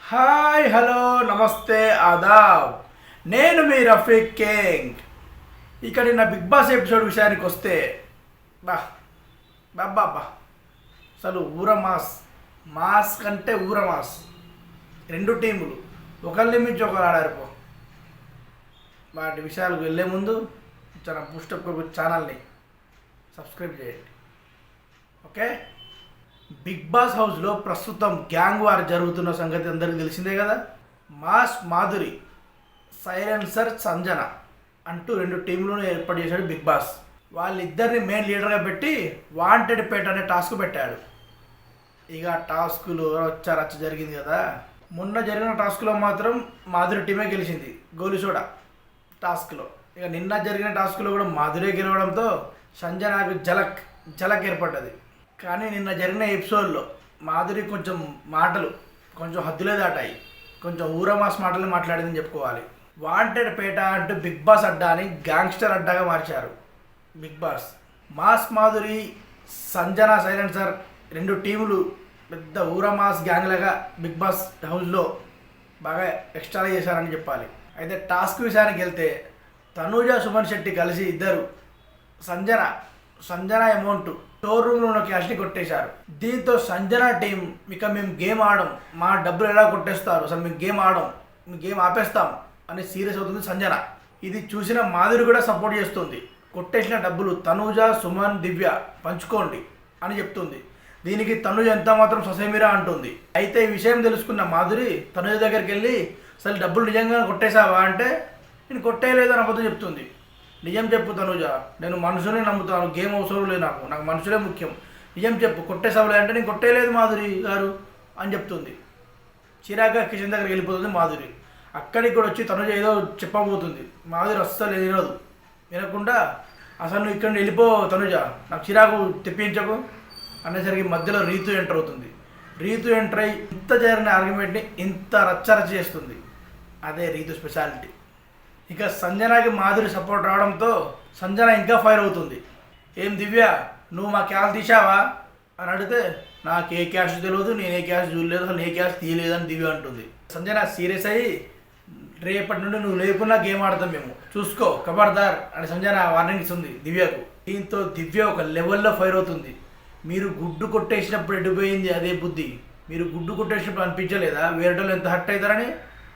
Hi hello నమస్తే ఆదాబ్. నేను మీ Rafiq king. ఇక్కడ నా బిగ్ బాస్ ఎపిసోడ్ విషయానికి వస్తే బా బాబా అసలు ఊర మాస్ మాస్ కంటే ఊర మాస్. రెండు టీములు ఒకరిని మించి ఒకరు ఆడారు. వాటి విషయాలకు వెళ్ళే ముందు చాలా బూస్టప్ ఛానల్ని సబ్స్క్రైబ్ చేయండి. ఓకే. బిగ్ బాస్ హౌస్లో ప్రస్తుతం గ్యాంగ్ వార్ జరుగుతున్న సంగతి అందరికీ తెలిసిందే కదా. మాస్ మాధురి, సైలెన్సర్ సంజన అంటూ రెండు టీంలను ఏర్పాటు చేశాడు బిగ్ బాస్. వాళ్ళిద్దరిని మెయిన్ లీడర్గా పెట్టి వాంటెడ్ పేట అనే టాస్క్ పెట్టాడు. ఇక టాస్కులు రచ్చ జరిగింది కదా. మొన్న జరిగిన టాస్క్లో మాత్రం మాధురి టీమే గెలిచింది గోలిసోడా టాస్క్లో. ఇక నిన్న జరిగిన టాస్క్లో కూడా మాధురే గెలవడంతో సంజనకు జలక్ ఏర్పడ్డది. కానీ నిన్న జరిగిన ఎపిసోడ్లో మాధురి మాటలు కొంచెం హద్దులే దాటాయి. కొంచెం ఊరమాస్ మాటలు మాట్లాడిందని చెప్పుకోవాలి. వాంటెడ్ పేట అంటూ బిగ్ బాస్ అడ్డాని గ్యాంగ్స్టర్ అడ్డాగా మార్చారు big boss. Mass Madhuri, Sanjana, silencer రెండు టీములు పెద్ద ఊరమాస్ గ్యాంగ్లుగా బిగ్ బాస్ హౌస్లో బాగా ఎక్స్ట్రా చేశారని చెప్పాలి. అయితే టాస్క్ విషయానికి వెళ్తే తనూజ, సుమన్ శెట్టి కలిసి ఇద్దరు సంజన అమౌంట్ స్టోర్ రూమ్లో ఉన్న క్యాష్ని కొట్టేశారు. దీంతో సంజన టీం ఇక మేము గేమ్ ఆడం, మా డబ్బులు ఎలా కొట్టేస్తారు, అసలు మేము గేమ్ ఆడం, మేము గేమ్ ఆపేస్తాం అని సీరియస్ అవుతుంది సంజన. ఇది చూసిన మాధురి కూడా సపోర్ట్ చేస్తుంది. కొట్టేసిన డబ్బులు తనూజ, సుమన్, దివ్య పంచుకోండి అని చెప్తుంది. దీనికి తనూజ ఎంత మాత్రం ససేమిరా అంటుంది. అయితే ఈ విషయం తెలుసుకున్న మాధురి తనూజ దగ్గరికి వెళ్ళి అసలు డబ్బులు నిజంగా కొట్టేశావా అంటే నేను కొట్టేయలేదు అని అబద్ధం చెప్తుంది. నిజం చెప్పు తనూజ, నేను మనుషులే నమ్ముతాను, గేమ్ అవసరం లేదు, నాకు మనుషులే ముఖ్యం, నిజం చెప్పు కొట్టేసావులే అంటే నేను కొట్టేయలేదు మాధురి గారు అని చెప్తుంది. చిరాగ్గా కిచెన్ దగ్గరికి వెళ్ళిపోతుంది మాధురి. అక్కడికి కూడా వచ్చి తనూజ ఏదో చెప్పబోతుంది. మాధురి అస్సలు వినకుండా అసలు నువ్వు ఇక్కడ వెళ్ళిపో తనూజ, నాకు చిరాకు తెప్పించకు అనేసరికి మధ్యలో రీతు ఎంటర్ అవుతుంది. రీతు ఎంటర్ అయ్యి ఇంత జరిగిన ఆర్గ్యుమెంట్ని ఇంత రచ్చరచ్చ చేస్తుంది. అదే రీతు స్పెషాలిటీ. ఇక సంజనకి మాధురి సపోర్ట్ రావడంతో సంజన ఇంకా ఫైర్ అవుతుంది. ఏం దివ్య, నువ్వు మా క్యాష్ తీసావా అని అడిగితే నాకు ఏ క్యాష్ తెలియదు, నేను ఏ క్యాష్ చూడలేదు, అసలు ఏ క్యాష్ తీయలేదని దివ్య అంటుంది. సంజన సీరియస్ అయ్యి రేపటి నుండి నువ్వు లేకున్నా గేమ్ ఆడతాం మేము, చూసుకో ఖబర్దార్ అని సంజన వార్నింగ్ ఇస్తుంది దివ్యకు. దీంతో దివ్య ఒక లెవెల్లో ఫైర్ అవుతుంది. మీరు గుడ్డు కొట్టేసినప్పుడు ఎడిపోయింది అదే బుద్ధి, మీరు గుడ్డు కొట్టేసినప్పుడు అనిపించలేదా వేరేటోళ్ళు ఎంత హర్ట్ అవుతారని?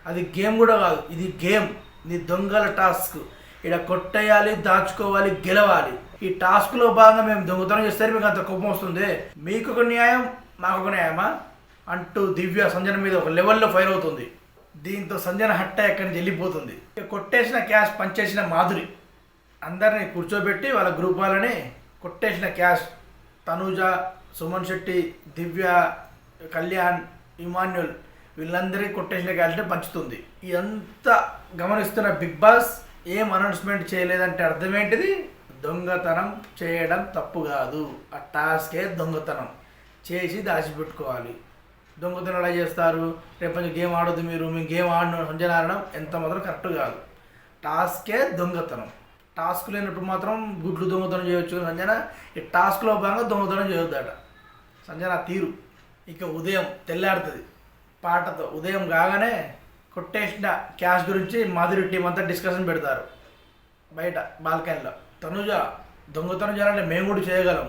అది గేమ్ కూడా కాదు, ఇది గేమ్, ఇది దొంగల టాస్క్. ఇక్కడ కొట్టేయాలి, దాచుకోవాలి, గెలవాలి. ఈ టాస్క్లో భాగంగా మేము దొంగతనం చేస్తే మీకు అంత కోపం వస్తుంది, మీకు ఒక న్యాయం మాకు ఒక న్యాయమా అంటూ దివ్య సంజన మీద ఒక లెవెల్లో ఫైర్ అవుతుంది. దీంతో సంజన హట్ట ఎక్కడి నుంచి వెళ్ళిపోతుంది. కొట్టేసిన క్యాష్ పంచేసిన మాధురి అందరినీ కూర్చోబెట్టి వాళ్ళ గ్రూప్ వాళ్ళని కొట్టేసిన క్యాష్ తనూజ, సుమన్ శెట్టి, దివ్య, కళ్యాణ్, ఇమాన్యుల్ వీళ్ళందరికీ కొట్టేసిన క్యాష్ని పంచుతుంది. ఇదంతా గమనిస్తున్న బిగ్ బాస్ ఏం అనౌన్స్మెంట్ చేయలేదంటే అర్థం ఏంటిది? దొంగతనం చేయడం తప్పు కాదు, ఆ టాస్కే దొంగతనం చేసి దాచిపెట్టుకోవాలి. దొంగతనం ఎలా చేస్తారు? రేపు గేమ్ ఆడొద్దు మీరు, మేము గేమ్ ఆడడం సంజన ఆడడం ఎంత మాత్రం కరెక్ట్ కాదు. టాస్కే దొంగతనం. టాస్క్ లేనప్పుడు మాత్రం గుడ్లు దొంగతనం చేయవచ్చు. సంజన ఈ టాస్క్లో భాగంగా దొంగతనం చేయొద్దట సంజన తీరు. ఇక ఉదయం తెల్లాడుతుంది పాటతో. ఉదయం కాగానే కొట్టేసిన క్యాష్ గురించి మాధురి టీం అంతా డిస్కషన్ పెడతారు బయట బాల్కనీలో. తనుజ, దొంగతనం చేయాలంటే మేము కూడా చేయగలం,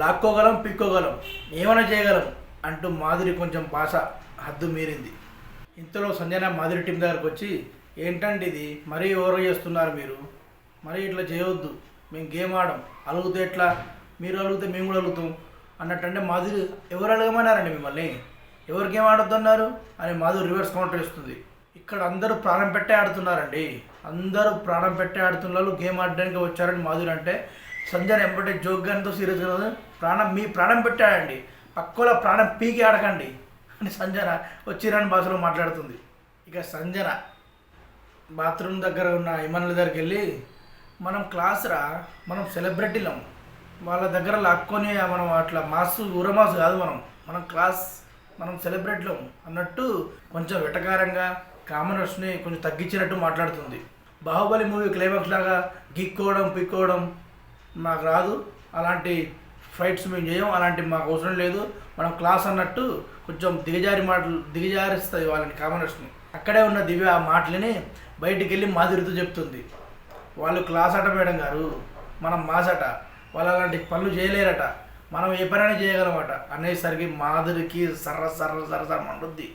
లాక్కోగలం, పిక్కోగలం, ఏమైనా చేయగలం అంటూ మాధురి కొంచెం భాష హద్దు మీరింది. ఇంతలో సంజన మాధురి టీం దగ్గరకు వచ్చి ఏంటంటే ఇది మరీ ఓవర్ చేస్తున్నారు మీరు, మరీ ఇట్లా చేయవద్దు, మేము గేమ్ ఆడం, అలుగుతే ఎట్లా, మీరు అలుగుతే మేము కూడా అలుగుతాం అన్నట్టంటే మాధురి ఎవరు అడగమన్నారండి మిమ్మల్ని, ఎవరు గేమ్ ఆడొద్దు అన్నారు అని మాధురి రివర్స్ కౌంటర్ ఇస్తుంది. ఇక్కడ అందరూ ప్రాణం పెట్టే ఆడుతున్నారండి, అందరూ ప్రాణం పెట్టే ఆడుతున్నారు, గేమ్ ఆడడానికి వచ్చారని మాధురి అంటే సంజన ఎంబటే జోక్గానితో సీరియస్గా మీ ప్రాణం పెట్టాడండి, పక్కలో ప్రాణం పీకి ఆడకండి అని సంజన వచ్చిరాని భాషలో మాట్లాడుతుంది. ఇక సంజన బాత్రూమ్ దగ్గర ఉన్న ఇమన్ల దగ్గరికి వెళ్ళి మనం క్లాస్ రా, మనం సెలబ్రిటీలం, వాళ్ళ దగ్గర లాక్కొని మనం అట్లా ఊరమాసు కాదు, మనం క్లాస్, మనం సెలబ్రిటీలం అన్నట్టు కొంచెం వెటకారంగా కామనర్స్ని కొంచెం తగ్గించినట్టు మాట్లాడుతుంది. బాహుబలి మూవీ క్లైమాక్స్ లాగా గిక్కోవడం పిక్కోవడం మాకు రాదు, అలాంటి ఫైట్స్ మేము చేయం, అలాంటి మాకు అవసరం లేదు, మనం క్లాస్ అన్నట్టు కొంచెం దిగజారిస్తుంది వాళ్ళని కామనర్స్ని. అక్కడే ఉన్న దివ్య ఆ మాటలని బయటికి వెళ్ళి మాధురితో చెప్తుంది. వాళ్ళు క్లాస్ అట మేడం గారు, మనం మాసట, వాళ్ళు అలాంటి పనులు చేయలేరట, మనం ఏ పనైనా చేయగలమట అనేసరికి మాధురికి సర్ర మండుద్ది.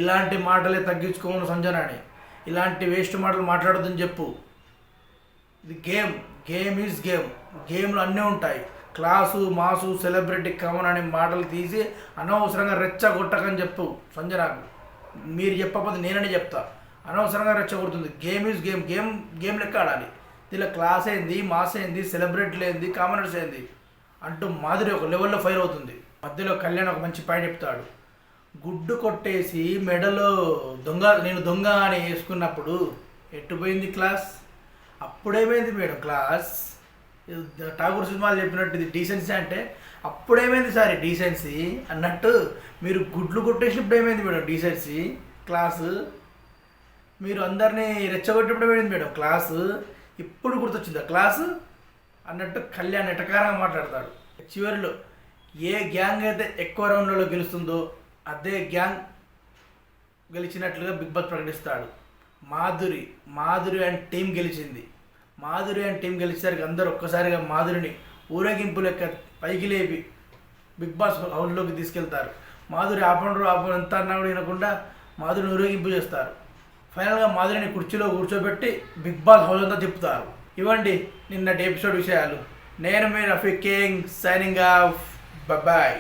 ఇలాంటి మాటలే తగ్గించుకోమను సంజనాని, ఇలాంటి వేస్ట్ మాటలు మాట్లాడొద్దని చెప్పు. ఇది గేమ్ ఈజ్ గేమ్లో అన్నీ ఉంటాయి. క్లాసు మాసు సెలబ్రిటీ కామన్ అనే మాటలు తీసి అనవసరంగా రెచ్చగొట్టకని చెప్పు సంజనాకు. మీరు చెప్పకపోతే నేనని చెప్తా. అనవసరంగా రెచ్చగొడుతుంది. గేమ్ ఈజ్ గేమ్ లెక్క ఆడాలి. దీనిలో క్లాస్ ఏంది, మాస్ ఏంది, సెలబ్రిటీలు ఏంది, కామనర్స్ ఏంది అంటూ మాధురి ఒక లెవెల్లో ఫైర్ అవుతుంది. మధ్యలో కళ్యాణ్ ఒక మంచి పాయింట్ చెప్తాడు. గుడ్డు కొట్టేసి మెడలో నేను దొంగ అని వేసుకున్నప్పుడు ఎట్టుపోయింది క్లాస్? అప్పుడేమైంది మేడం క్లాస్? ఠాగూర్ సినిమాలు చెప్పినట్టు ఇది డీసెన్సీ అంటే అప్పుడేమైంది సార్ డీసెన్సీ అన్నట్టు, మీరు గుడ్లు కొట్టేసినప్పుడు ఏమైంది మేడం డీసెన్సీ క్లాసు? మీరు అందరినీ రెచ్చగొట్టినప్పుడు ఏమైంది మేడం క్లాసు? ఇప్పుడు గుర్తొచ్చిందా క్లాసు అన్నట్టు కళ్యాణ్ ఎటకారంగా మాట్లాడతాడు. చివరిలో ఏ గ్యాంగ్ అయితే ఎక్కువ రౌండ్లలో గెలుస్తుందో అదే గ్యాంగ్ గెలిచినట్లుగా బిగ్ బాస్ ప్రకటిస్తాడు. మాధురి అండ్ టీం గెలిచింది. మాధురి అండ్ టీం గెలిచేసరికి అందరూ ఒక్కసారిగా మాధురిని ఊరేగింపు లెక్క పైకి లేపి బిగ్ బాస్ హౌస్లోకి తీసుకెళ్తారు. మాధురి ఆపండు ఎంత అన్నా కూడా వినకుండా మాధురిని ఊరేగింపు చేస్తారు. ఫైనల్గా మాధురిని కుర్చీలో కూర్చోబెట్టి బిగ్ బాస్ హౌస్ అంతా తిప్పుతారు. ఇవ్వండి నిన్నటి ఎపిసోడ్ విషయాలు. నేను మీ Rafi king signing off. Bye.